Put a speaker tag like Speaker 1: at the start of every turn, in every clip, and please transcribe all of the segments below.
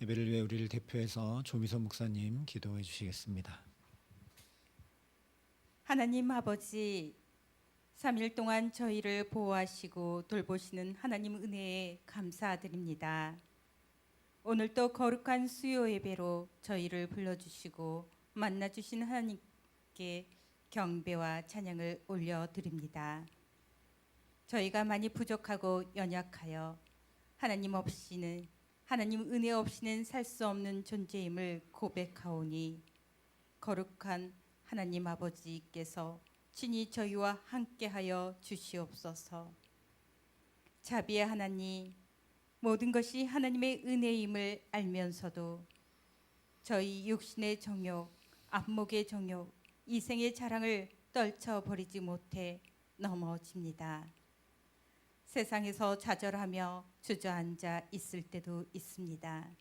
Speaker 1: 예배를 위해 우리를 대표해서 조미선 목사님 기도해 주시겠습니다.
Speaker 2: 하나님 아버지, 3일 동안 저희를 보호하시고 돌보시는 하나님 은혜에 감사드립니다. 오늘도 거룩한 수요 예배로 저희를 불러주시고 만나주신 하나님께 경배와 찬양을 올려드립니다. 저희가 많이 부족하고 연약하여 하나님 은혜 없이는 살 수 없는 존재임을 고백하오니 거룩한 하나님 아버지께서 친히 저희와 함께하여 주시옵소서. 자비의 하나님, 모든 것이 하나님의 은혜임을 알면서도 저희 육신의 정욕, 안목의 정욕, 이생의 자랑을 떨쳐버리지 못해 넘어집니다. 세상에서 좌절하며 주저앉아 있을 때도 있습니다.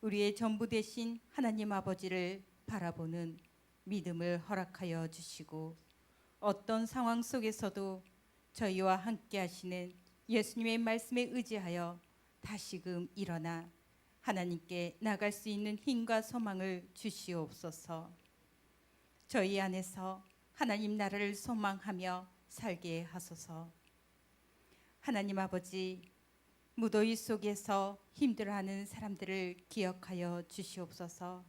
Speaker 2: 우리의 전부 되신 하나님 아버지를 바라보는 믿음을 허락하여 주시고 어떤 상황 속에서도 저희와 함께 하시는 예수님의 말씀에 의지하여 다시금 일어나 하나님께 나갈 수 있는 힘과 소망을 주시옵소서. 저희 안에서 하나님 나라를 소망하며 살게 하소서. 하나님 아버지, 무더위 속에서 힘들어하는 사람들을 기억하여 주시옵소서.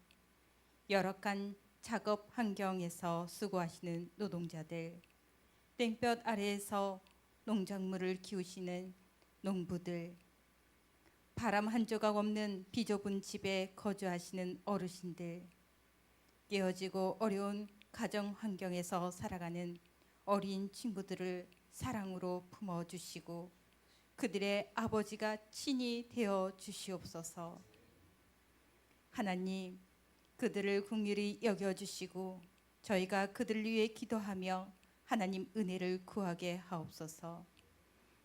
Speaker 2: 열악한 작업 환경에서 수고하시는 노동자들, 땡볕 아래에서 농작물을 키우시는 농부들, 바람 한 조각 없는 비좁은 집에 거주하시는 어르신들, 깨어지고 어려운 가정 환경에서 살아가는 어린 친구들을 사랑으로 품어주시고 그들의 아버지가 친히 되어 주시옵소서. 하나님, 그들을 긍휼히 여겨주시고 저희가 그들을 위해 기도하며 하나님 은혜를 구하게 하옵소서.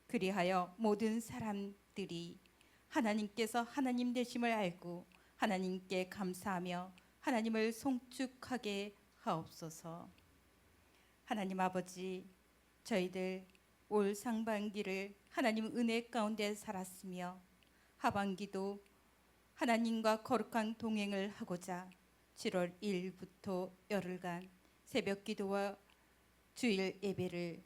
Speaker 2: 그리하여 모든 사람들이 하나님께서 하나님 되심을 알고 하나님께 감사하며 하나님을 송축하게 하옵소서. 하나님 아버지, 저희들 올 상반기를 하나님 은혜 가운데 살았으며 하반기도 하나님과 거룩한 동행을 하고자 7월 1일부터 열흘간 새벽 기도와 주일 예배를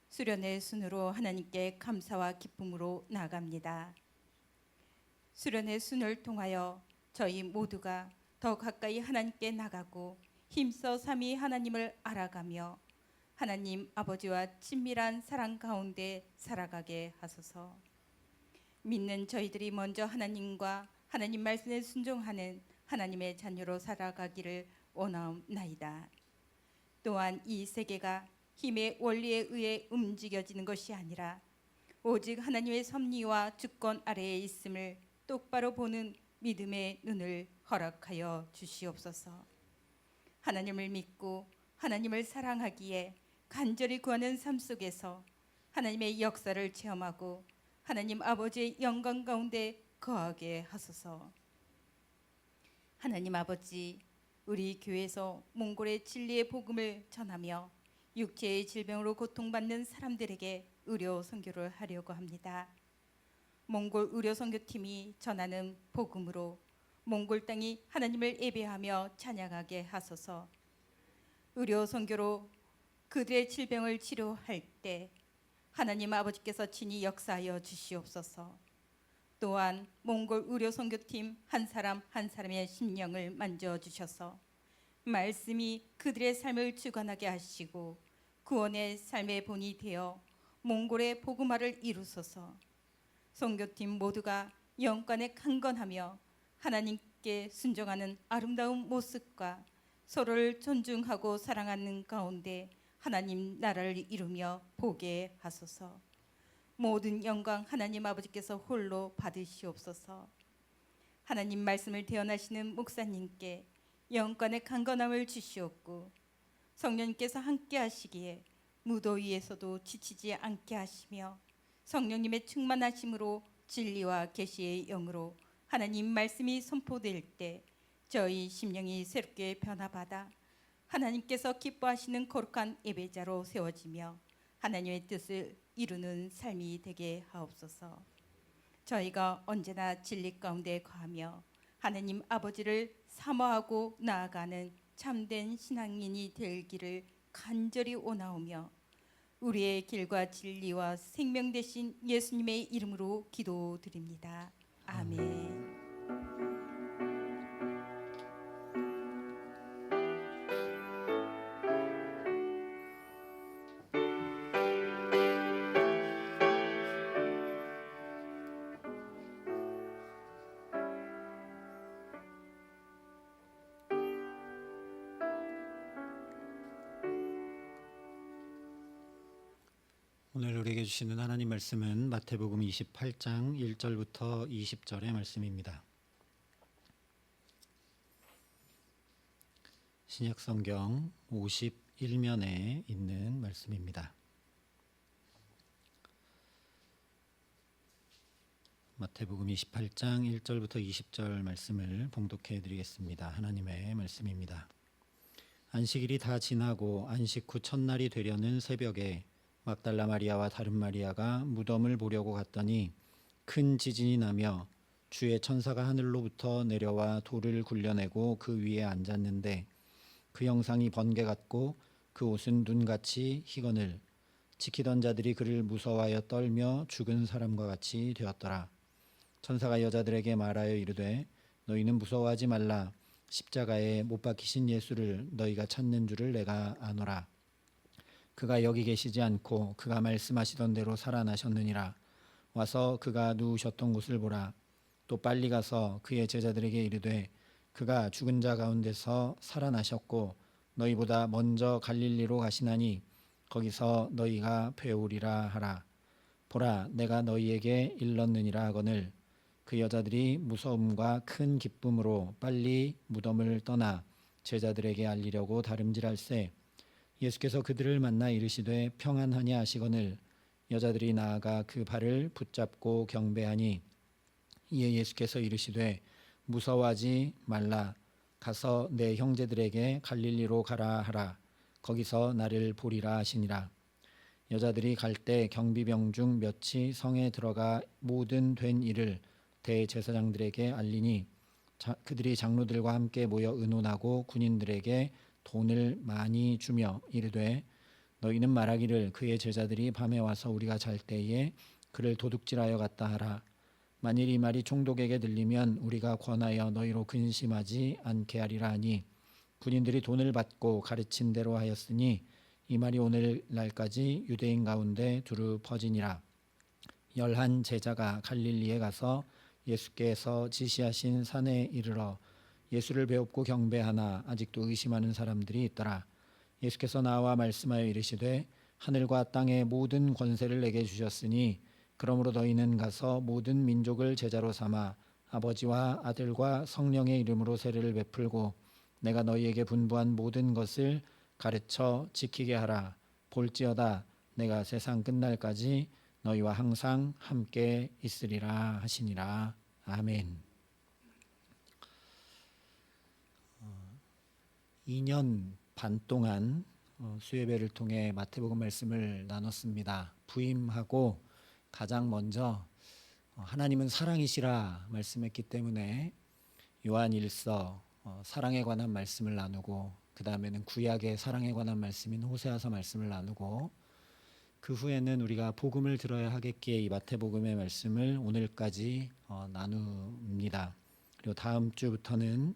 Speaker 2: 수련의 순으로 하나님께 감사와 기쁨으로 나아갑니다. 수련의 순을 통하여 저희 모두가 더 가까이 하나님께 나가고 힘써 삼위 하나님을 알아가며 하나님 아버지와 친밀한 사랑 가운데 살아가게 하소서. 믿는 저희들이 먼저 하나님과 하나님 말씀에 순종하는 하나님의 자녀로 살아가기를 원하옵나이다. 또한 이 세계가 힘의 원리에 의해 움직여지는 것이 아니라 오직 하나님의 섭리와 주권 아래에 있음을 똑바로 보는 믿음의 눈을 허락하여 주시옵소서. 하나님을 믿고 하나님을 사랑하기에 간절히 구하는 삶 속에서 하나님의 역사를 체험하고 하나님 아버지의 영광 가운데 거하게 하소서. 하나님 아버지, 우리 교회에서 몽골의 진리의 복음을 전하며 육체의 질병으로 고통받는 사람들에게 의료 선교를 하려고 합니다. 몽골 의료 선교팀이 전하는 복음으로 몽골 땅이 하나님을 예배하며 찬양하게 하소서. 의료 선교로 그들의 질병을 치료할 때 하나님 아버지께서 친히 역사하여 주시옵소서. 또한 몽골 의료 선교팀 한 사람 한 사람의 심령을 만져주셔서 말씀이 그들의 삶을 주관하게 하시고 구원의 삶의 본이 되어 몽골의 복음화를 이루소서. 선교팀 모두가 영관에 강건하며 하나님께 순종하는 아름다운 모습과 서로를 존중하고 사랑하는 가운데 하나님 나라를 이루며 보게 하소서. 모든 영광 하나님 아버지께서 홀로 받으시옵소서. 하나님 말씀을 대언하시는 목사님께 영권의 강건함을 주시옵고 성령님께서 함께 하시기에 무더위에서도 지치지 않게 하시며 성령님의 충만하심으로 진리와 계시의 영으로 하나님 말씀이 선포될 때 저희 심령이 새롭게 변화받아 하나님께서 기뻐하시는 거룩한 예배자로 세워지며 하나님의 뜻을 이루는 삶이 되게 하옵소서. 저희가 언제나 진리 가운데 거하며 하나님 아버지를 사모하고 나아가는 참된 신앙인이 되기를 간절히 원하오며 우리의 길과 진리와 생명 되신 예수님의 이름으로 기도드립니다. 아멘.
Speaker 1: 오늘 우리에게 주시는 하나님 말씀은 마태복음 28장 1절부터 20절의 말씀입니다. 신약성경 51면에 있는 말씀입니다. 마태복음 28장 1절부터 20절 말씀을 봉독해 드리겠습니다. 하나님의 말씀입니다. 안식일이 다 지나고 안식 후 첫날이 되려는 새벽에 막달라 마리아와 다른 마리아가 무덤을 보려고 갔더니 큰 지진이 나며 주의 천사가 하늘로부터 내려와 돌을 굴려내고 그 위에 앉았는데 그 형상이 번개 같고 그 옷은 눈같이 희거늘 지키던 자들이 그를 무서워하여 떨며 죽은 사람과 같이 되었더라. 천사가 여자들에게 말하여 이르되 너희는 무서워하지 말라. 십자가에 못 박히신 예수를 너희가 찾는 줄을 내가 아노라. 그가 여기 계시지 않고 그가 말씀하시던 대로 살아나셨느니라. 와서 그가 누우셨던 곳을 보라. 또 빨리 가서 그의 제자들에게 이르되 그가 죽은 자 가운데서 살아나셨고 너희보다 먼저 갈릴리로 가시나니 거기서 너희가 배우리라 하라. 보라, 내가 너희에게 일렀느니라 하거늘 그 여자들이 무서움과 큰 기쁨으로 빨리 무덤을 떠나 제자들에게 알리려고 다름질할세. 예수께서 그들을 만나 이르시되 평안하냐 하시거늘 여자들이 나아가 그 발을 붙잡고 경배하니 이에 예수께서 이르시되 무서워하지 말라. 가서 내 형제들에게 갈릴리로 가라 하라. 거기서 나를 보리라 하시니라. 여자들이 갈 때 경비병 중 몇이 성에 들어가 모든 된 일을 대제사장들에게 알리니 그들이 장로들과 함께 모여 의논하고 군인들에게 돈을 많이 주며 이르되 너희는 말하기를 그의 제자들이 밤에 와서 우리가 잘 때에 그를 도둑질하여 갔다 하라. 만일 이 말이 총독에게 들리면 우리가 권하여 너희로 근심하지 않게 하리라 하니 군인들이 돈을 받고 가르친 대로 하였으니 이 말이 오늘날까지 유대인 가운데 두루 퍼지니라. 11 제자가 갈릴리에 가서 예수께서 지시하신 산에 이르러 예수를 배웁고 경배하나 아직도 의심하는 사람들이 있더라. 예수께서 나와 말씀하여 이르시되 하늘과 땅의 모든 권세를 내게 주셨으니 그러므로 너희는 가서 모든 민족을 제자로 삼아 아버지와 아들과 성령의 이름으로 세례를 베풀고 내가 너희에게 분부한 모든 것을 가르쳐 지키게 하라. 볼지어다 내가 세상 끝날까지 너희와 항상 함께 있으리라 하시니라. 아멘. 2년 반 동안 수예배를 통해 마태복음 말씀을 나눴습니다. 부임하고 가장 먼저 하나님은 사랑이시라 말씀했기 때문에 요한일서 사랑에 관한 말씀을 나누고 그 다음에는 구약의 사랑에 관한 말씀인 호세아서 말씀을 나누고 그 후에는 우리가 복음을 들어야 하겠기에 이 마태복음의 말씀을 오늘까지 나눕니다. 그리고 다음 주부터는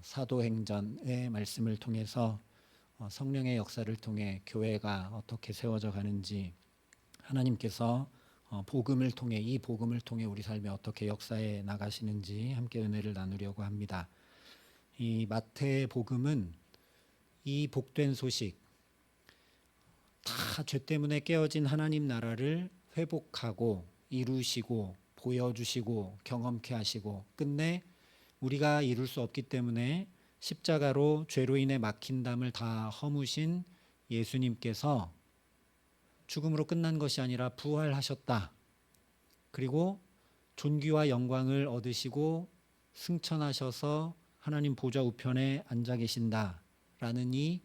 Speaker 1: 사도행전의 말씀을 통해서 성령의 역사를 통해 교회가 어떻게 세워져 가는지 하나님께서 복음을 통해 이 복음을 통해 우리 삶에 어떻게 역사해 나가시는지 함께 은혜를 나누려고 합니다. 이 마태복음은 이 복된 소식 다 죄 때문에 깨어진 하나님 나라를 회복하고 이루시고 보여주시고 경험케 하시고 끝내 우리가 이룰 수 없기 때문에 십자가로 죄로 인해 막힌 담을 다 허무신 예수님께서 죽음으로 끝난 것이 아니라 부활하셨다. 그리고 존귀와 영광을 얻으시고 승천하셔서 하나님 보좌 우편에 앉아 계신다라는 이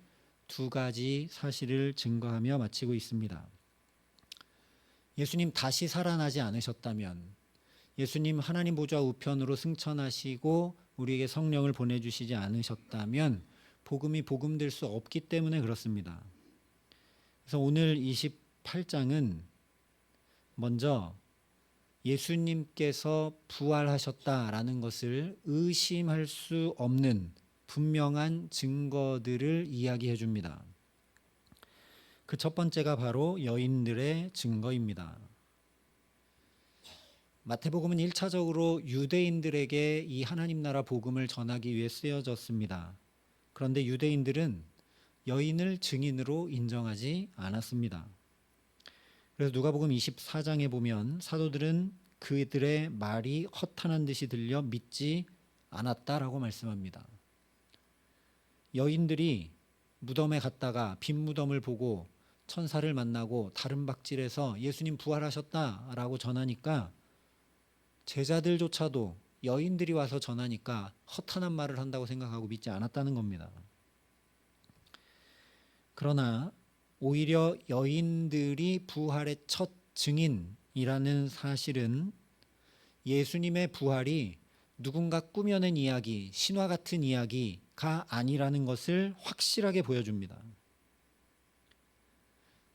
Speaker 1: 두 가지 사실을 증거하며 마치고 있습니다. 예수님 다시 살아나지 않으셨다면 예수님 하나님 보좌 우편으로 승천하시고 우리에게 성령을 보내주시지 않으셨다면 복음이 복음될 수 없기 때문에 그렇습니다. 그래서 오늘 28장은 먼저 예수님께서 부활하셨다라는 것을 의심할 수 없는 분명한 증거들을 이야기해 줍니다. 그 첫 번째가 바로 여인들의 증거입니다. 마태복음은 1차적으로 유대인들에게 이 하나님 나라 복음을 전하기 위해 쓰여졌습니다. 그런데 유대인들은 여인을 증인으로 인정하지 않았습니다. 그래서 누가복음 24장에 보면 사도들은 그들의 말이 허탄한 듯이 들려 믿지 않았다라고 말씀합니다. 여인들이 무덤에 갔다가 빈 무덤을 보고 천사를 만나고 다른 박질에서 예수님 부활하셨다라고 전하니까 제자들조차도 여인들이 와서 전하니까 허탄한 말을 한다고 생각하고 믿지 않았다는 겁니다. 그러나 오히려 여인들이 부활의 첫 증인이라는 사실은 예수님의 부활이 누군가 꾸며낸 이야기, 신화 같은 이야기가 아니라는 것을 확실하게 보여줍니다.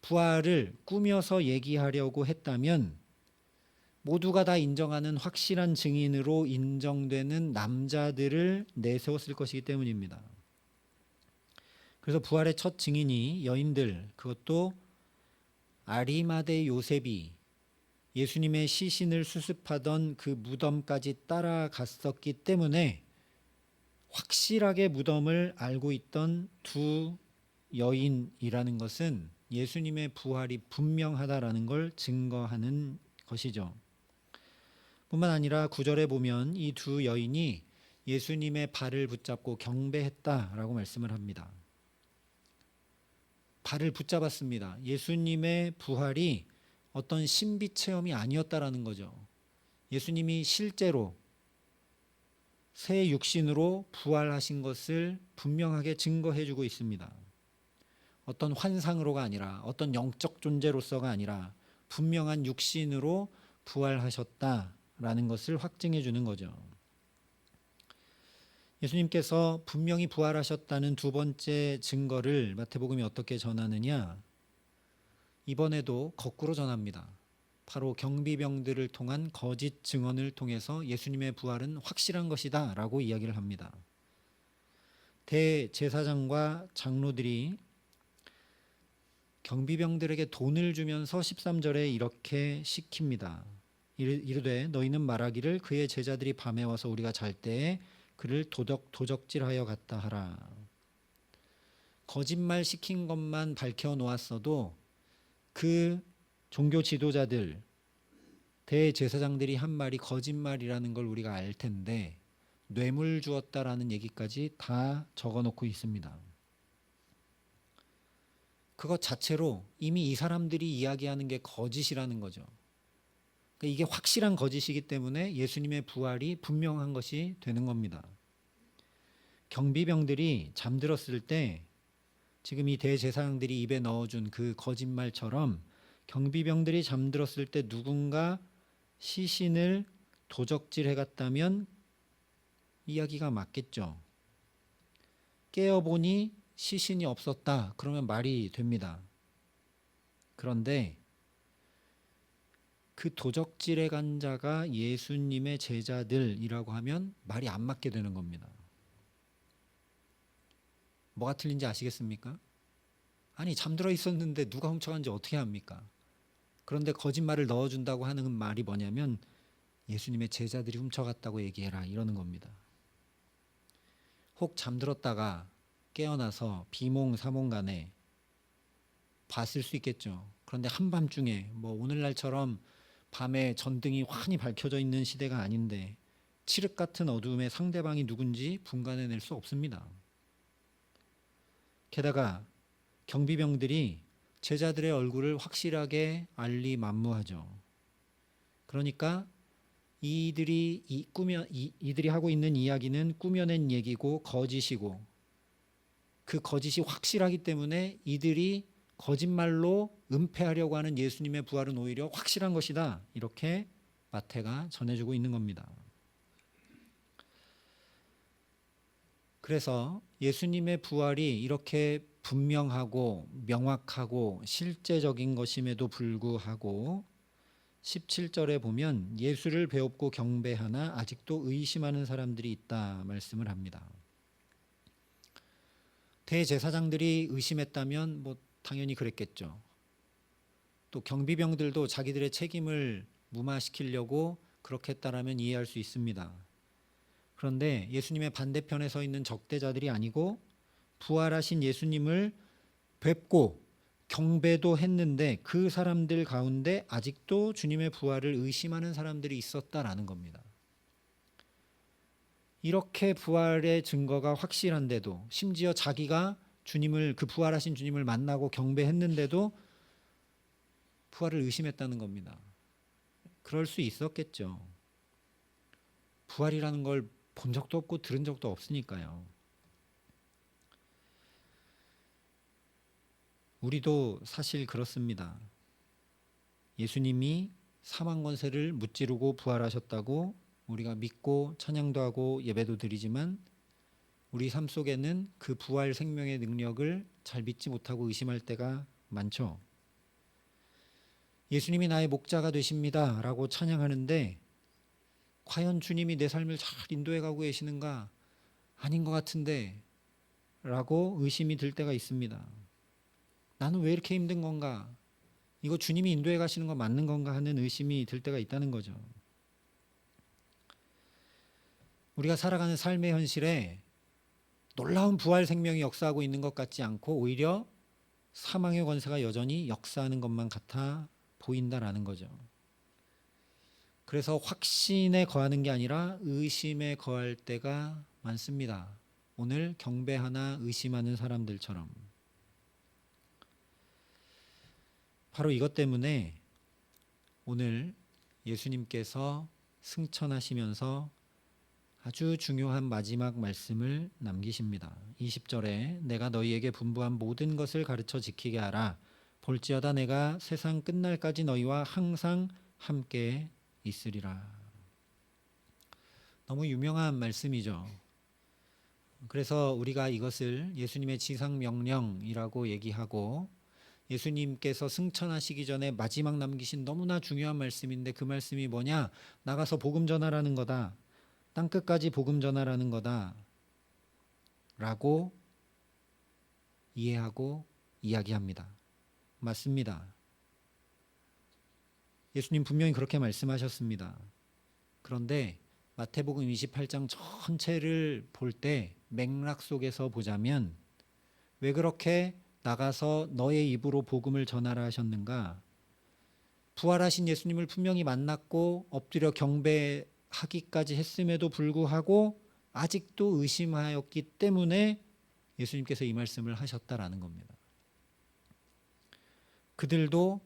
Speaker 1: 부활을 꾸며서 얘기하려고 했다면 모두가 다 인정하는 확실한 증인으로 인정되는 남자들을 내세웠을 것이기 때문입니다. 그래서 부활의 첫 증인이 여인들, 그것도 아리마대 요셉이 예수님의 시신을 수습하던 그 무덤까지 따라갔었기 때문에 확실하게 무덤을 알고 있던 두 여인이라는 것은 예수님의 부활이 분명하다라는 걸 증거하는 것이죠. 뿐만 아니라 9절에 보면 이 두 여인이 예수님의 발을 붙잡고 경배했다라고 말씀을 합니다. 발을 붙잡았습니다. 예수님의 부활이 어떤 신비 체험이 아니었다라는 거죠. 예수님이 실제로 새 육신으로 부활하신 것을 분명하게 증거해 주고 있습니다. 어떤 환상으로가 아니라 어떤 영적 존재로서가 아니라 분명한 육신으로 부활하셨다라는 것을 확증해 주는 거죠. 예수님께서 분명히 부활하셨다는 두 번째 증거를 마태복음이 어떻게 전하느냐? 이번에도 거꾸로 전합니다. 바로 경비병들을 통한 거짓 증언을 통해서 예수님의 부활은 확실한 것이다 라고 이야기를 합니다. 대제사장과 장로들이 경비병들에게 돈을 주면서 13절에 이렇게 시킵니다. 이르되 너희는 말하기를 그의 제자들이 밤에 와서 우리가 잘 때에 그를 도적질하여 갔다 하라. 거짓말 시킨 것만 밝혀 놓았어도 그 종교 지도자들, 대제사장들이 한 말이 거짓말이라는 걸 우리가 알 텐데 뇌물 주었다라는 얘기까지 다 적어놓고 있습니다. 그것 자체로 이미 이 사람들이 이야기하는 게 거짓이라는 거죠. 그러니까 이게 확실한 거짓이기 때문에 예수님의 부활이 분명한 것이 되는 겁니다. 경비병들이 잠들었을 때 지금 이 대제사장들이 입에 넣어준 그 거짓말처럼 경비병들이 잠들었을 때 누군가 시신을 도적질해 갔다면 이야기가 맞겠죠. 깨어보니 시신이 없었다. 그러면 말이 됩니다. 그런데 그 도적질에 간 자가 예수님의 제자들이라고 하면 말이 안 맞게 되는 겁니다. 뭐가 틀린지 아시겠습니까? 아니 잠들어 있었는데 누가 훔쳐간지 어떻게 합니까? 그런데 거짓말을 넣어준다고 하는 말이 뭐냐면 예수님의 제자들이 훔쳐갔다고 얘기해라 이러는 겁니다. 혹 잠들었다가 깨어나서 비몽사몽간에 봤을 수 있겠죠. 그런데 한밤중에 뭐 오늘날처럼 밤에 전등이 환히 밝혀져 있는 시대가 아닌데 칠흑 같은 어두움에 상대방이 누군지 분간해낼 수 없습니다. 게다가 경비병들이 제자들의 얼굴을 확실하게 알리만무하죠. 그러니까 이들이 하고 있는 이야기는 꾸며낸 얘기고 거짓이고 그 거짓이 확실하기 때문에 이들이 거짓말로 은폐하려고 하는 예수님의 부활은 오히려 확실한 것이다. 이렇게 마태가 전해주고 있는 겁니다. 그래서 예수님의 부활이 이렇게 분명하고 명확하고 실제적인 것임에도 불구하고 17절에 보면 예수를 배웁고 경배하나 아직도 의심하는 사람들이 있다 말씀을 합니다. 대제사장들이 의심했다면 당연히 그랬겠죠. 또 경비병들도 자기들의 책임을 무마시키려고 그렇게 했다라면 이해할 수 있습니다. 그런데 예수님의 반대편에 서 있는 적대자들이 아니고 부활하신 예수님을 뵙고 경배도 했는데 그 사람들 가운데 아직도 주님의 부활을 의심하는 사람들이 있었다라는 겁니다. 이렇게 부활의 증거가 확실한데도, 심지어 자기가 그 부활하신 주님을 만나고 경배했는데도 부활을 의심했다는 겁니다. 그럴 수 있었겠죠. 부활이라는 걸 본 적도 없고 들은 적도 없으니까요. 우리도 사실 그렇습니다. 예수님이 사망 권세를 무찌르고 부활하셨다고 우리가 믿고 찬양도 하고 예배도 드리지만 우리 삶 속에는 그 부활 생명의 능력을 잘 믿지 못하고 의심할 때가 많죠. 예수님이 나의 목자가 되십니다 라고 찬양하는데 과연 주님이 내 삶을 잘 인도해 가고 계시는가? 아닌 것 같은데 라고 의심이 들 때가 있습니다. 나는 왜 이렇게 힘든 건가? 이거 주님이 인도해 가시는 거 맞는 건가 하는 의심이 들 때가 있다는 거죠. 우리가 살아가는 삶의 현실에 놀라운 부활 생명이 역사하고 있는 것 같지 않고 오히려 사망의 권세가 여전히 역사하는 것만 같아 보인다라는 거죠. 그래서 확신에 거하는 게 아니라 의심에 거할 때가 많습니다. 오늘 경배하나 의심하는 사람들처럼. 바로 이것 때문에 오늘 예수님께서 승천하시면서 아주 중요한 마지막 말씀을 남기십니다. 20절에 내가 너희에게 분부한 모든 것을 가르쳐 지키게 하라. 볼지어다 내가 세상 끝날까지 너희와 항상 함께 있으리라. 너무 유명한 말씀이죠. 그래서 우리가 이것을 예수님의 지상명령이라고 얘기하고 예수님께서 승천하시기 전에 마지막 남기신 너무나 중요한 말씀인데 그 말씀이 뭐냐? 나가서 복음 전하라는 거다. 땅끝까지 복음 전하라는 거다. 라고 이해하고 이야기합니다. 맞습니다. 예수님 분명히 그렇게 말씀하셨습니다. 그런데 마태복음 28장 전체를 볼 때 맥락 속에서 보자면 왜 그렇게 나가서 너의 입으로 복음을 전하라 하셨는가? 부활하신 예수님을 분명히 만났고 엎드려 경배하기까지 했음에도 불구하고 아직도 의심하였기 때문에 예수님께서 이 말씀을 하셨다라는 겁니다. 그들도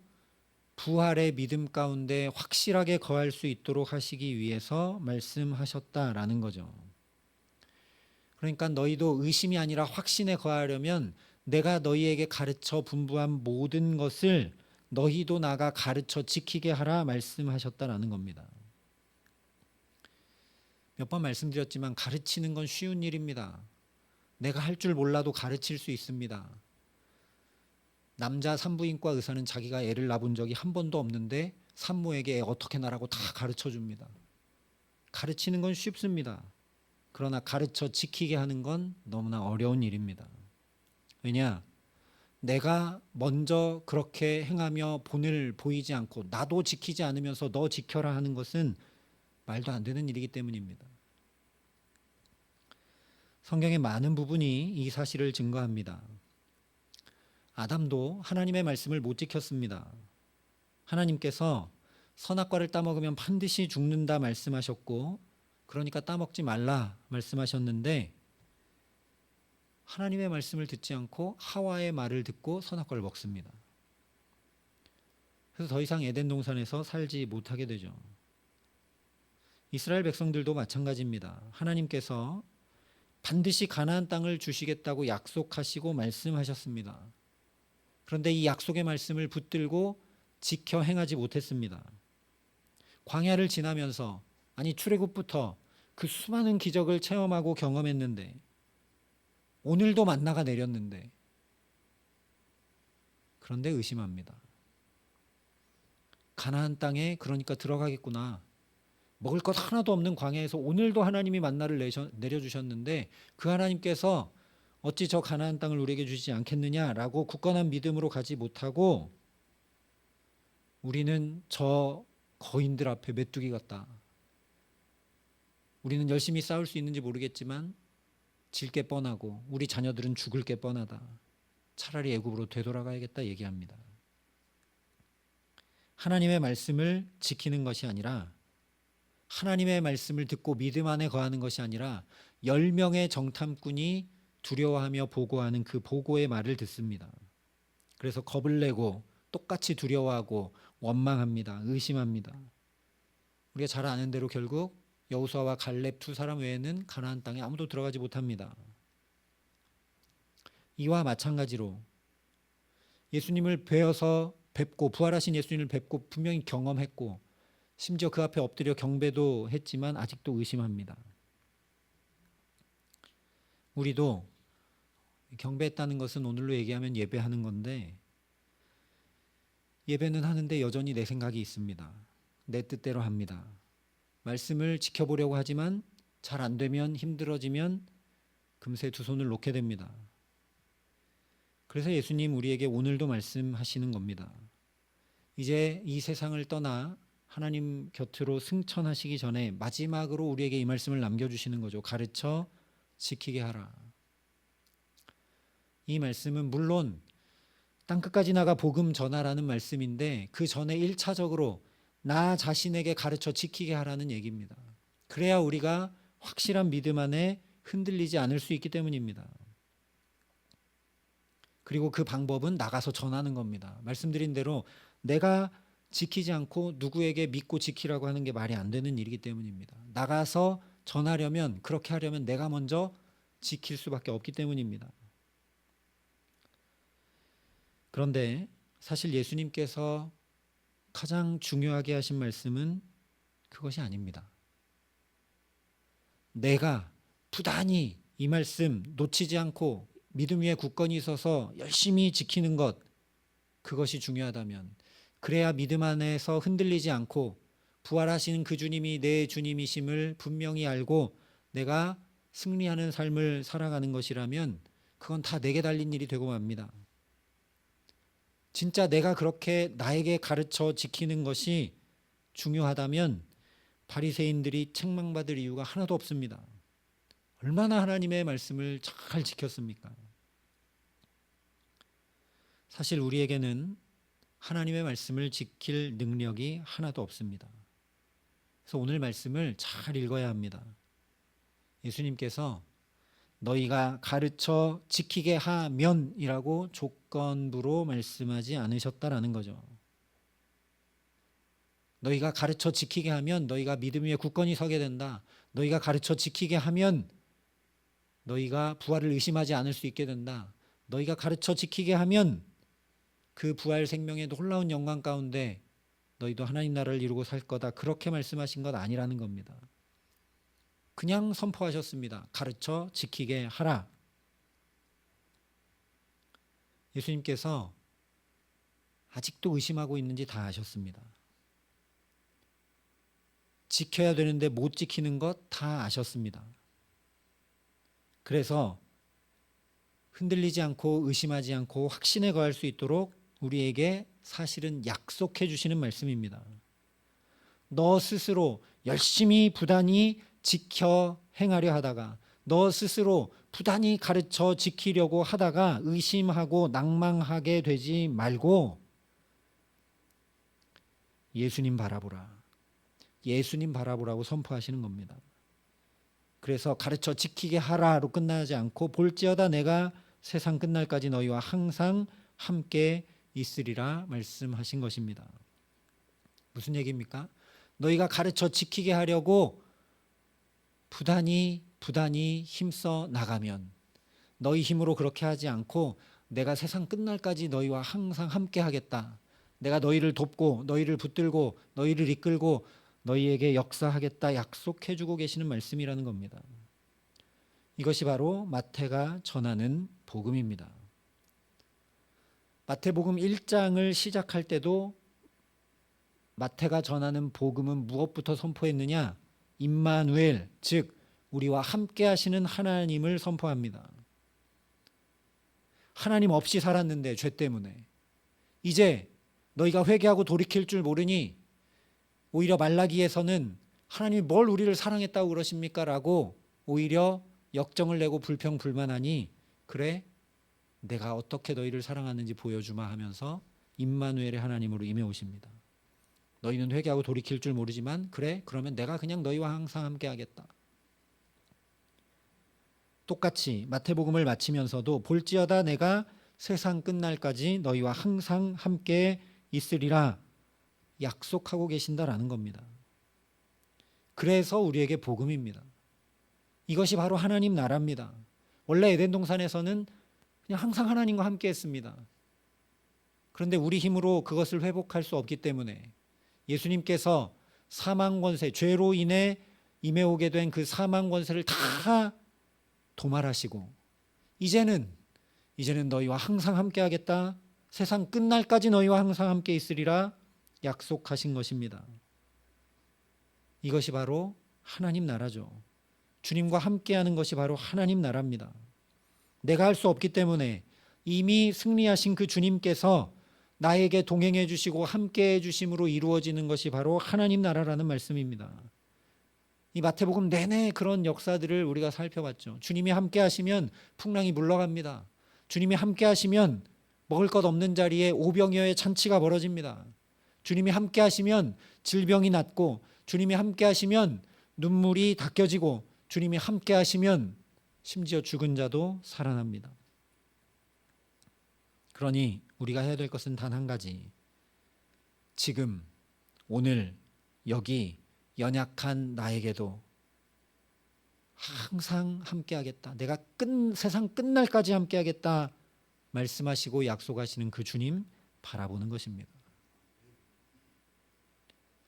Speaker 1: 부활의 믿음 가운데 확실하게 거할 수 있도록 하시기 위해서 말씀하셨다라는 거죠. 그러니까 너희도 의심이 아니라 확신에 거하려면 내가 너희에게 가르쳐 분부한 모든 것을 너희도 나가 가르쳐 지키게 하라 말씀하셨다라는 겁니다. 몇 번 말씀드렸지만 가르치는 건 쉬운 일입니다. 내가 할 줄 몰라도 가르칠 수 있습니다. 남자 산부인과 의사는 자기가 애를 낳은 적이 한 번도 없는데 산모에게 애 어떻게 낳으라고 다 가르쳐 줍니다. 가르치는 건 쉽습니다. 그러나 가르쳐 지키게 하는 건 너무나 어려운 일입니다. 왜냐? 내가 먼저 그렇게 행하며 본을 보이지 않고 나도 지키지 않으면서 너 지켜라 하는 것은 말도 안 되는 일이기 때문입니다. 성경의 많은 부분이 이 사실을 증거합니다. 아담도 하나님의 말씀을 못 지켰습니다. 하나님께서 선악과를 따먹으면 반드시 죽는다 말씀하셨고 그러니까 따먹지 말라 말씀하셨는데 하나님의 말씀을 듣지 않고 하와의 말을 듣고 선악과를 먹습니다. 그래서 더 이상 에덴 동산에서 살지 못하게 되죠. 이스라엘 백성들도 마찬가지입니다. 하나님께서 반드시 가나안 땅을 주시겠다고 약속하시고 말씀하셨습니다. 그런데 이 약속의 말씀을 붙들고 지켜 행하지 못했습니다. 광야를 지나면서, 아니 출애굽부터 그 수많은 기적을 체험하고 경험했는데, 오늘도 만나가 내렸는데, 그런데 의심합니다. 가나안 땅에 그러니까 들어가겠구나. 먹을 것 하나도 없는 광야에서 오늘도 하나님이 만나를 내려주셨는데 그 하나님께서 어찌 저 가나안 땅을 우리에게 주시지 않겠느냐라고 굳건한 믿음으로 가지 못하고, 우리는 저 거인들 앞에 메뚜기 같다. 우리는 열심히 싸울 수 있는지 모르겠지만 질 게 뻔하고 우리 자녀들은 죽을 게 뻔하다. 차라리 애굽으로 되돌아가야겠다 얘기합니다. 하나님의 말씀을 지키는 것이 아니라, 하나님의 말씀을 듣고 믿음 안에 거하는 것이 아니라 10명의 정탐꾼이 두려워하며 보고하는 그 보고의 말을 듣습니다. 그래서 겁을 내고 똑같이 두려워하고 원망합니다. 의심합니다. 우리가 잘 아는 대로 결국 여호수아와 갈렙 두 사람 외에는 가나안 땅에 아무도 들어가지 못합니다. 이와 마찬가지로 예수님을 뵙고 부활하신 예수님을 뵙고 분명히 경험했고 심지어 그 앞에 엎드려 경배도 했지만 아직도 의심합니다. 우리도 경배했다는 것은 오늘로 얘기하면 예배하는 건데, 예배는 하는데 여전히 내 생각이 있습니다. 내 뜻대로 합니다. 말씀을 지켜보려고 하지만 잘 안 되면, 힘들어지면 금세 두 손을 놓게 됩니다. 그래서 예수님 우리에게 오늘도 말씀하시는 겁니다. 이제 이 세상을 떠나 하나님 곁으로 승천하시기 전에 마지막으로 우리에게 이 말씀을 남겨주시는 거죠. 가르쳐 지키게 하라. 이 말씀은 물론 땅끝까지 나가 복음 전하라는 말씀인데, 그 전에 1차적으로 나 자신에게 가르쳐 지키게 하라는 얘기입니다. 그래야 우리가 확실한 믿음 안에 흔들리지 않을 수 있기 때문입니다. 그리고 그 방법은 나가서 전하는 겁니다. 말씀드린 대로 내가 지키지 않고 누구에게 믿고 지키라고 하는 게 말이 안 되는 일이기 때문입니다. 나가서 전하려면, 그렇게 하려면 내가 먼저 지킬 수밖에 없기 때문입니다. 그런데 사실 예수님께서 가장 중요하게 하신 말씀은 그것이 아닙니다. 내가 부단히 이 말씀 놓치지 않고 믿음 위에 굳건히 서서 열심히 지키는 것, 그것이 중요하다면, 그래야 믿음 안에서 흔들리지 않고 부활하시는 그 주님이 내 주님이심을 분명히 알고 내가 승리하는 삶을 살아가는 것이라면 그건 다 내게 달린 일이 되고 맙니다. 진짜 내가 그렇게 나에게 가르쳐 지키는 것이 중요하다면 바리새인들이 책망받을 이유가 하나도 없습니다. 얼마나 하나님의 말씀을 잘 지켰습니까? 사실 우리에게는 하나님의 말씀을 지킬 능력이 하나도 없습니다. 그래서 오늘 말씀을 잘 읽어야 합니다. 예수님께서 너희가 가르쳐 지키게 하면이라고 조건부로 말씀하지 않으셨다라는 거죠. 너희가 가르쳐 지키게 하면 너희가 믿음 위에 굳건히 서게 된다. 너희가 가르쳐 지키게 하면 너희가 부활을 의심하지 않을 수 있게 된다. 너희가 가르쳐 지키게 하면 그 부활 생명의 놀라운 영광 가운데 너희도 하나님 나라를 이루고 살 거다. 그렇게 말씀하신 것 아니라는 겁니다. 그냥 선포하셨습니다. 가르쳐 지키게 하라. 예수님께서 아직도 의심하고 있는지 다 아셨습니다. 지켜야 되는데 못 지키는 것 다 아셨습니다. 그래서 흔들리지 않고 의심하지 않고 확신에 거할 수 있도록 우리에게 사실은 약속해 주시는 말씀입니다. 너 스스로 열심히 부단히 지켜 행하려 하다가, 너 스스로 부단히 가르쳐 지키려고 하다가 의심하고 낭망하게 되지 말고 예수님 바라보라. 예수님 바라보라고 선포하시는 겁니다. 그래서 가르쳐 지키게 하라로 끝나지 않고 볼지어다 내가 세상 끝날까지 너희와 항상 함께 있으리라 말씀하신 것입니다. 무슨 얘기입니까? 너희가 가르쳐 지키게 하려고 부단히 힘써 나가면, 너희 힘으로 그렇게 하지 않고 내가 세상 끝날까지 너희와 항상 함께 하겠다. 내가 너희를 돕고 너희를 붙들고 너희를 이끌고 너희에게 역사하겠다 약속해 주고 계시는 말씀이라는 겁니다. 이것이 바로 마태가 전하는 복음입니다. 마태복음 1장을 시작할 때도 마태가 전하는 복음은 무엇부터 선포했느냐? 임마누엘, 즉 우리와 함께 하시는 하나님을 선포합니다. 하나님 없이 살았는데 죄 때문에 이제 너희가 회개하고 돌이킬 줄 모르니 오히려 말라기에서는 하나님이 뭘 우리를 사랑했다고 그러십니까? 라고 오히려 역정을 내고 불평불만하니 그래 내가 어떻게 너희를 사랑하는지 보여주마 하면서 임마누엘의 하나님으로 임해 오십니다. 너희는 회개하고 돌이킬 줄 모르지만 그래 그러면 내가 그냥 너희와 항상 함께 하겠다. 똑같이 마태복음을 마치면서도 볼지어다 내가 세상 끝날까지 너희와 항상 함께 있으리라 약속하고 계신다라는 겁니다. 그래서 우리에게 복음입니다. 이것이 바로 하나님 나라입니다. 원래 에덴 동산에서는 그냥 항상 하나님과 함께 했습니다. 그런데 우리 힘으로 그것을 회복할 수 없기 때문에 예수님께서 사망 권세, 죄로 인해 임해오게 된 그 사망 권세를 다 도말하시고 이제는 너희와 항상 함께 하겠다. 세상 끝날까지 너희와 항상 함께 있으리라 약속하신 것입니다. 이것이 바로 하나님 나라죠. 주님과 함께하는 것이 바로 하나님 나라입니다. 내가 할 수 없기 때문에 이미 승리하신 그 주님께서 나에게 동행해 주시고 함께해 주심으로 이루어지는 것이 바로 하나님 나라라는 말씀입니다. 이 마태복음 내내 그런 역사들을 우리가 살펴봤죠. 주님이 함께 하시면 풍랑이 물러갑니다. 주님이 함께 하시면 먹을 것 없는 자리에 오병이어의 잔치가 벌어집니다. 주님이 함께 하시면 질병이 낫고 주님이 함께 하시면 눈물이 닦여지고 주님이 함께 하시면 심지어 죽은 자도 살아납니다. 그러니 우리가 해야 될 것은 단 한 가지. 지금 오늘 여기 연약한 나에게도 항상 함께 하겠다. 내가 세상 끝날까지 함께 하겠다 말씀하시고 약속하시는 그 주님 바라보는 것입니다.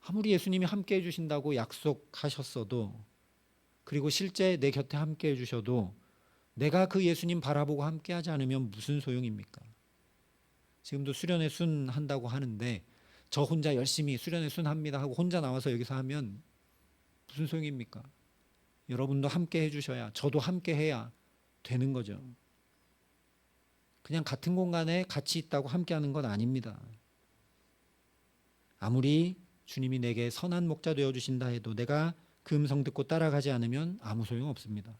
Speaker 1: 아무리 예수님이 함께 해주신다고 약속하셨어도 그리고 실제 내 곁에 함께 해주셔도 내가 그 예수님 바라보고 함께 하지 않으면 무슨 소용입니까? 지금도 수련회 순 한다고 하는데 저 혼자 열심히 수련회 순 합니다 하고 혼자 나와서 여기서 하면 무슨 소용입니까? 여러분도 함께 해주셔야 저도 함께 해야 되는 거죠. 그냥 같은 공간에 같이 있다고 함께 하는 건 아닙니다. 아무리 주님이 내게 선한 목자 되어주신다 해도 내가 그 음성 듣고 따라가지 않으면 아무 소용 없습니다.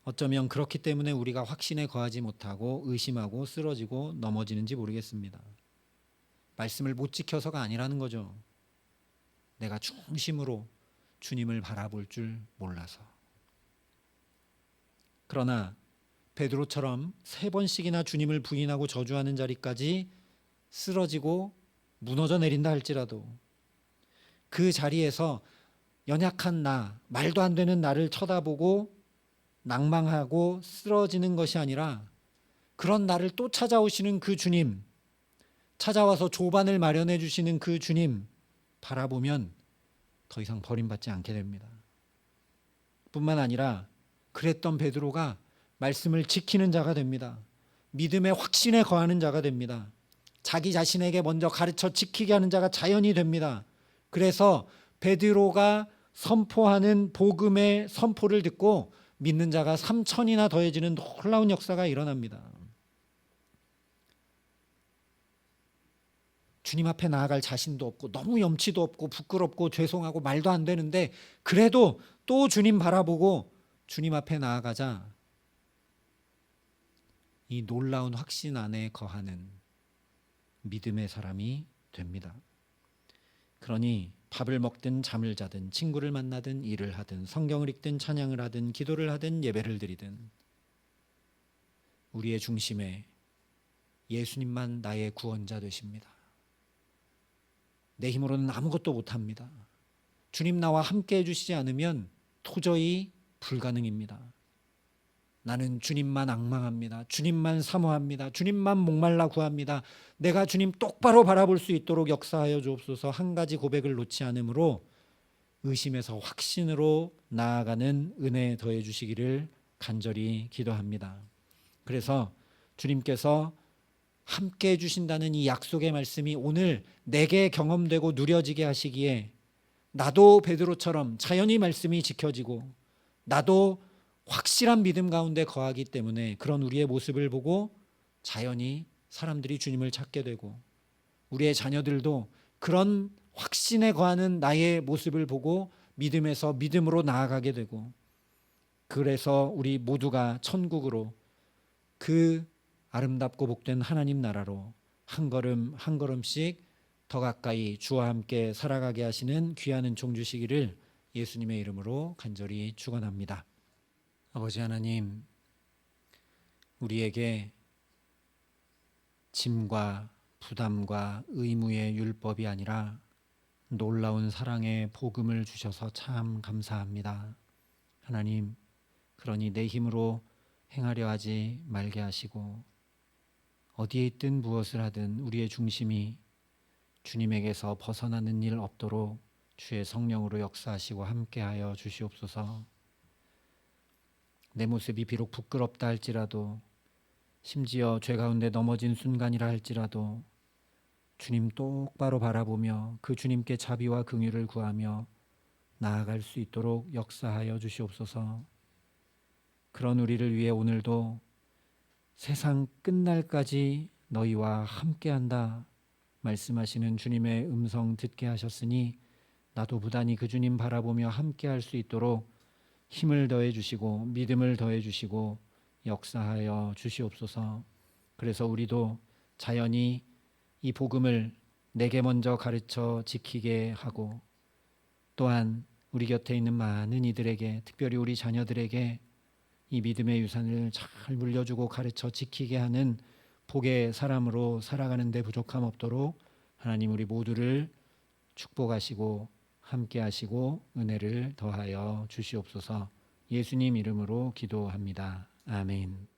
Speaker 1: 어쩌면 그렇기 때문에 우리가 확신에 거하지 못하고 의심하고 쓰러지고 넘어지는지 모르겠습니다. 말씀을 못 지켜서가 아니라는 거죠. 내가 중심으로 주님을 바라볼 줄 몰라서. 그러나 베드로처럼 3번씩이나 주님을 부인하고 저주하는 자리까지 쓰러지고 무너져 내린다 할지라도 그 자리에서 연약한 나, 말도 안 되는 나를 쳐다보고 낭망하고 쓰러지는 것이 아니라 그런 나를 또 찾아오시는 그 주님, 찾아와서 조반을 마련해 주시는 그 주님 바라보면 더 이상 버림받지 않게 됩니다. 뿐만 아니라 그랬던 베드로가 말씀을 지키는 자가 됩니다. 믿음의 확신에 거하는 자가 됩니다. 자기 자신에게 먼저 가르쳐 지키게 하는 자가 자연이 됩니다. 그래서 베드로가 선포하는 복음의 선포를 듣고 믿는 자가 3,000이나 더해지는 놀라운 역사가 일어납니다. 주님 앞에 나아갈 자신도 없고 너무 염치도 없고 부끄럽고 죄송하고 말도 안 되는데 그래도 또 주님 바라보고 주님 앞에 나아가자 이 놀라운 확신 안에 거하는 믿음의 사람이 됩니다. 그러니 밥을 먹든 잠을 자든 친구를 만나든 일을 하든 성경을 읽든 찬양을 하든 기도를 하든 예배를 드리든 우리의 중심에 예수님만 나의 구원자 되십니다. 내 힘으로는 아무것도 못합니다. 주님 나와 함께 해주시지 않으면 도저히 불가능입니다. 나는 주님만 앙망합니다. 주님만 사모합니다. 주님만 목말라 구합니다. 내가 주님 똑바로 바라볼 수 있도록 역사하여 주옵소서. 한 가지 고백을 놓지 않으므로 의심에서 확신으로 나아가는 은혜 더해 주시기를 간절히 기도합니다. 그래서 주님께서 함께 해주신다는 이 약속의 말씀이 오늘 내게 경험되고 누려지게 하시기에 나도 베드로처럼 자연히 말씀이 지켜지고 나도 확실한 믿음 가운데 거하기 때문에 그런 우리의 모습을 보고 자연히 사람들이 주님을 찾게 되고 우리의 자녀들도 그런 확신에 거하는 나의 모습을 보고 믿음에서 믿음으로 나아가게 되고 그래서 우리 모두가 천국으로 그 아름답고 복된 하나님 나라로 한 걸음 한 걸음씩 더 가까이 주와 함께 살아가게 하시는 귀한 은총 주시기를 예수님의 이름으로 간절히 축원합니다. 아버지 하나님, 우리에게 짐과 부담과 의무의 율법이 아니라 놀라운 사랑의 복음을 주셔서 참 감사합니다. 하나님, 그러니 내 힘으로 행하려 하지 말게 하시고 어디에 있든 무엇을 하든 우리의 중심이 주님에게서 벗어나는 일 없도록 주의 성령으로 역사하시고 함께하여 주시옵소서. 내 모습이 비록 부끄럽다 할지라도 심지어 죄 가운데 넘어진 순간이라 할지라도 주님 똑바로 바라보며 그 주님께 자비와 긍휼을 구하며 나아갈 수 있도록 역사하여 주시옵소서. 그런 우리를 위해 오늘도 세상 끝날까지 너희와 함께한다 말씀하시는 주님의 음성 듣게 하셨으니 나도 부단히 그 주님 바라보며 함께할 수 있도록 힘을 더해 주시고 믿음을 더해 주시고 역사하여 주시옵소서. 그래서 우리도 자연히 이 복음을 내게 먼저 가르쳐 지키게 하고 또한 우리 곁에 있는 많은 이들에게 특별히 우리 자녀들에게 이 믿음의 유산을 잘 물려주고 가르쳐 지키게 하는 복의 사람으로 살아가는 데 부족함 없도록 하나님 우리 모두를 축복하시고 함께 하시고 은혜를 더하여 주시옵소서. 예수님 이름으로 기도합니다. 아멘.